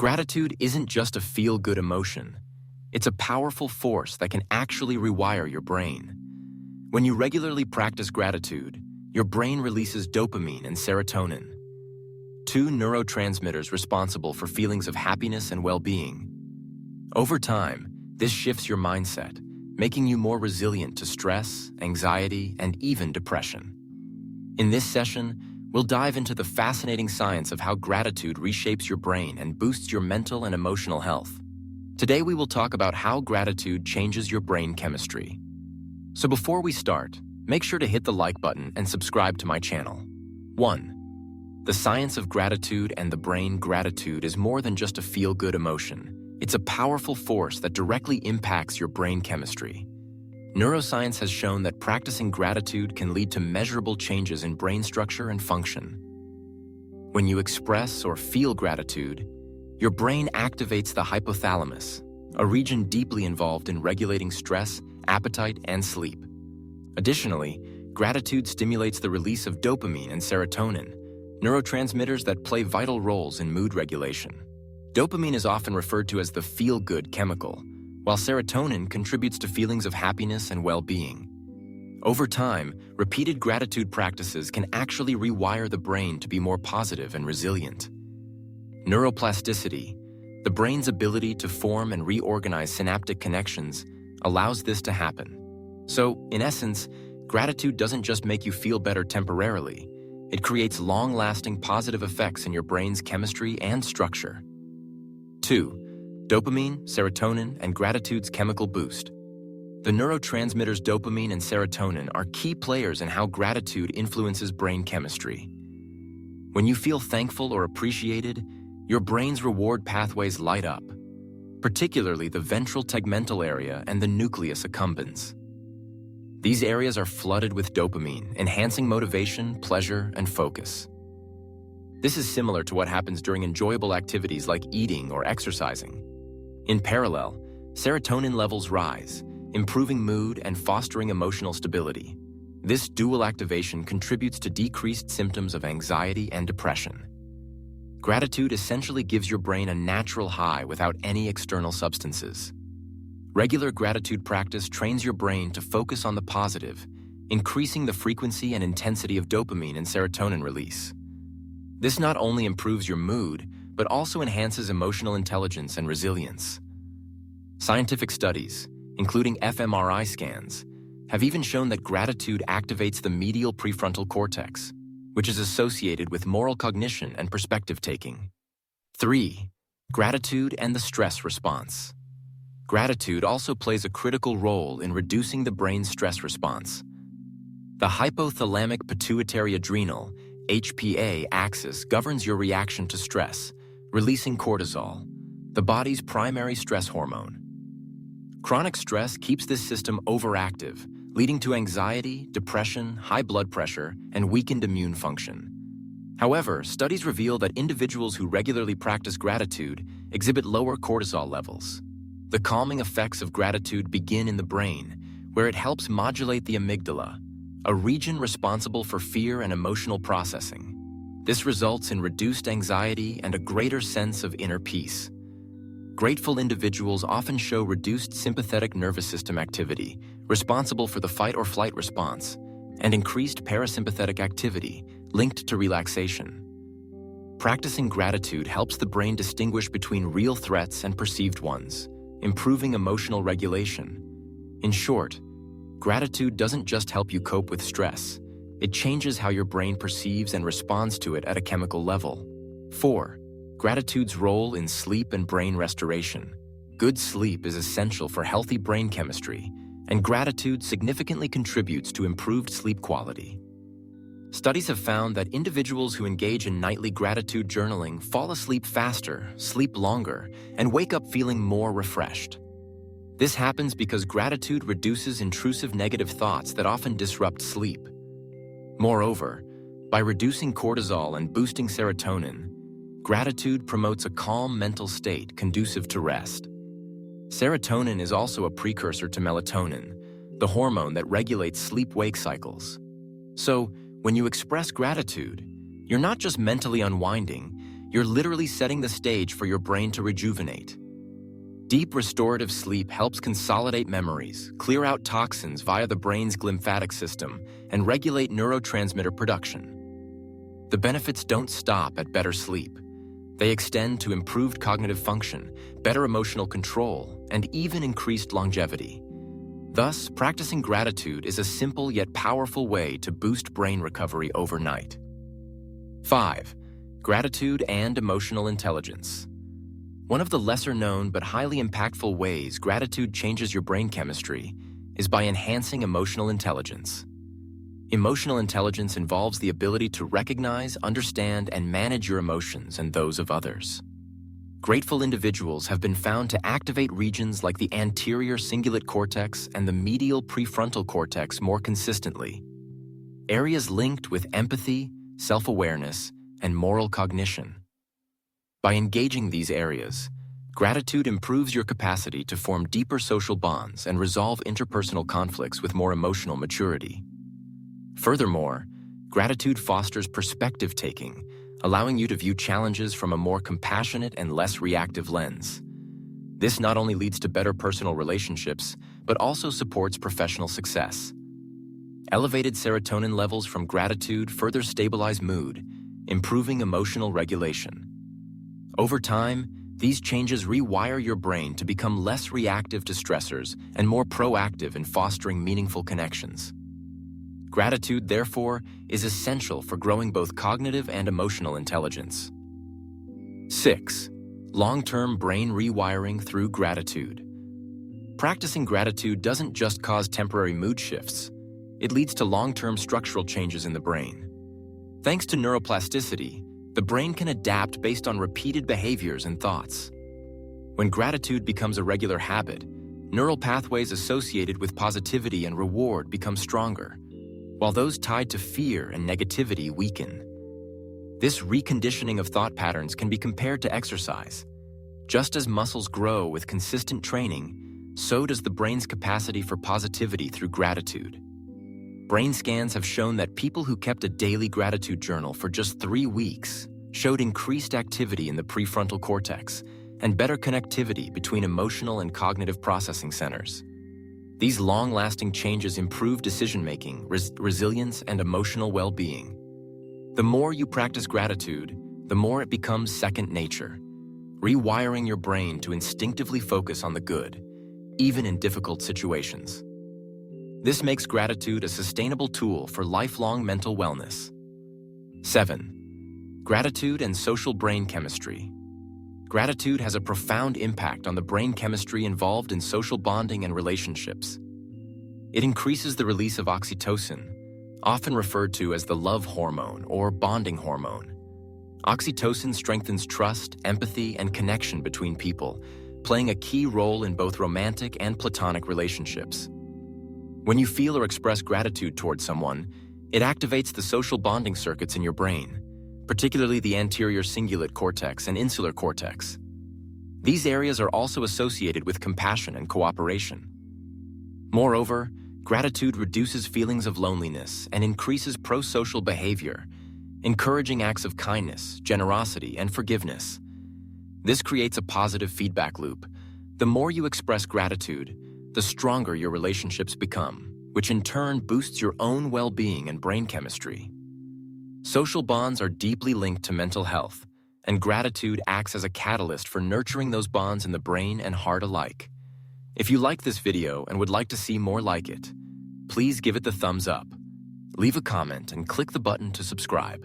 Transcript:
Gratitude isn't just a feel-good emotion. It's a powerful force that can actually rewire your brain. When you regularly practice gratitude, your brain releases dopamine and serotonin, two neurotransmitters responsible for feelings of happiness and well-being. Over time, this shifts your mindset, making you more resilient to stress, anxiety, and even depression. In this session, we'll dive into the fascinating science of how gratitude reshapes your brain and boosts your mental and emotional health. Today, we will talk about how gratitude changes your brain chemistry. So before we start, make sure to hit the like button and subscribe to my channel. 1. The science of gratitude and the brain. Gratitude is more than just a feel-good emotion. It's a powerful force that directly impacts your brain chemistry. Neuroscience has shown that practicing gratitude can lead to measurable changes in brain structure and function. When you express or feel gratitude, your brain activates the hypothalamus, a region deeply involved in regulating stress, appetite, and sleep. Additionally, gratitude stimulates the release of dopamine and serotonin, neurotransmitters that play vital roles in mood regulation. Dopamine is often referred to as the feel-good chemical, while serotonin contributes to feelings of happiness and well-being. Over time, repeated gratitude practices can actually rewire the brain to be more positive and resilient. Neuroplasticity, the brain's ability to form and reorganize synaptic connections, allows this to happen. So, in essence, gratitude doesn't just make you feel better temporarily. It creates long-lasting positive effects in your brain's chemistry and structure. 2. Dopamine, serotonin, and gratitude's chemical boost. The neurotransmitters dopamine and serotonin are key players in how gratitude influences brain chemistry. When you feel thankful or appreciated, your brain's reward pathways light up, particularly the ventral tegmental area and the nucleus accumbens. These areas are flooded with dopamine, enhancing motivation, pleasure, and focus. This is similar to what happens during enjoyable activities like eating or exercising. In parallel, serotonin levels rise, improving mood and fostering emotional stability. This dual activation contributes to decreased symptoms of anxiety and depression. Gratitude essentially gives your brain a natural high without any external substances. Regular gratitude practice trains your brain to focus on the positive, increasing the frequency and intensity of dopamine and serotonin release. This not only improves your mood, but also enhances emotional intelligence and resilience. Scientific studies, including fMRI scans, have even shown that gratitude activates the medial prefrontal cortex, which is associated with moral cognition and perspective-taking. 3. Gratitude and the stress response. Gratitude also plays a critical role in reducing the brain's stress response. The hypothalamic pituitary adrenal HPA axis governs your reaction to stress, releasing cortisol, the body's primary stress hormone. Chronic stress keeps this system overactive, leading to anxiety, depression, high blood pressure, and weakened immune function. However, studies reveal that individuals who regularly practice gratitude exhibit lower cortisol levels. The calming effects of gratitude begin in the brain, where it helps modulate the amygdala, a region responsible for fear and emotional processing. This results in reduced anxiety and a greater sense of inner peace. Grateful individuals often show reduced sympathetic nervous system activity, responsible for the fight-or-flight response, and increased parasympathetic activity, linked to relaxation. Practicing gratitude helps the brain distinguish between real threats and perceived ones, improving emotional regulation. In short, gratitude doesn't just help you cope with stress. It changes how your brain perceives and responds to it at a chemical level. 4. Gratitude's role in sleep and brain restoration. Good sleep is essential for healthy brain chemistry, and gratitude significantly contributes to improved sleep quality. Studies have found that individuals who engage in nightly gratitude journaling fall asleep faster, sleep longer, and wake up feeling more refreshed. This happens because gratitude reduces intrusive negative thoughts that often disrupt sleep. Moreover, by reducing cortisol and boosting serotonin, gratitude promotes a calm mental state conducive to rest. Serotonin is also a precursor to melatonin, the hormone that regulates sleep-wake cycles. So, when you express gratitude, you're not just mentally unwinding, you're literally setting the stage for your brain to rejuvenate. Deep restorative sleep helps consolidate memories, clear out toxins via the brain's glymphatic system, and regulate neurotransmitter production. The benefits don't stop at better sleep. They extend to improved cognitive function, better emotional control, and even increased longevity. Thus, practicing gratitude is a simple yet powerful way to boost brain recovery overnight. 5. Gratitude and emotional intelligence. One of the lesser-known but highly impactful ways gratitude changes your brain chemistry is by enhancing emotional intelligence. Emotional intelligence involves the ability to recognize, understand, and manage your emotions and those of others. Grateful individuals have been found to activate regions like the anterior cingulate cortex and the medial prefrontal cortex more consistently, areas linked with empathy, self-awareness, and moral cognition. By engaging these areas, gratitude improves your capacity to form deeper social bonds and resolve interpersonal conflicts with more emotional maturity. Furthermore, gratitude fosters perspective-taking, allowing you to view challenges from a more compassionate and less reactive lens. This not only leads to better personal relationships, but also supports professional success. Elevated serotonin levels from gratitude further stabilize mood, improving emotional regulation. Over time, these changes rewire your brain to become less reactive to stressors and more proactive in fostering meaningful connections. Gratitude, therefore, is essential for growing both cognitive and emotional intelligence. 6. Long-term brain rewiring through gratitude. Practicing gratitude doesn't just cause temporary mood shifts, it leads to long-term structural changes in the brain. Thanks to neuroplasticity, the brain can adapt based on repeated behaviors and thoughts. When gratitude becomes a regular habit, neural pathways associated with positivity and reward become stronger, while those tied to fear and negativity weaken. This reconditioning of thought patterns can be compared to exercise. Just as muscles grow with consistent training, so does the brain's capacity for positivity through gratitude. Brain scans have shown that people who kept a daily gratitude journal for just 3 weeks showed increased activity in the prefrontal cortex and better connectivity between emotional and cognitive processing centers. These long-lasting changes improve decision-making, resilience, and emotional well-being. The more you practice gratitude, the more it becomes second nature, rewiring your brain to instinctively focus on the good, even in difficult situations. This makes gratitude a sustainable tool for lifelong mental wellness. 7. Gratitude and social brain chemistry. Gratitude has a profound impact on the brain chemistry involved in social bonding and relationships. It increases the release of oxytocin, often referred to as the love hormone or bonding hormone. Oxytocin strengthens trust, empathy, and connection between people, playing a key role in both romantic and platonic relationships. When you feel or express gratitude towards someone, it activates the social bonding circuits in your brain, particularly the anterior cingulate cortex and insular cortex. These areas are also associated with compassion and cooperation. Moreover, gratitude reduces feelings of loneliness and increases pro-social behavior, encouraging acts of kindness, generosity, and forgiveness. This creates a positive feedback loop. The more you express gratitude, the stronger your relationships become, which in turn boosts your own well-being and brain chemistry. Social bonds are deeply linked to mental health, and gratitude acts as a catalyst for nurturing those bonds in the brain and heart alike. If you like this video and would like to see more like it, please give it the thumbs up, leave a comment, and click the button to subscribe.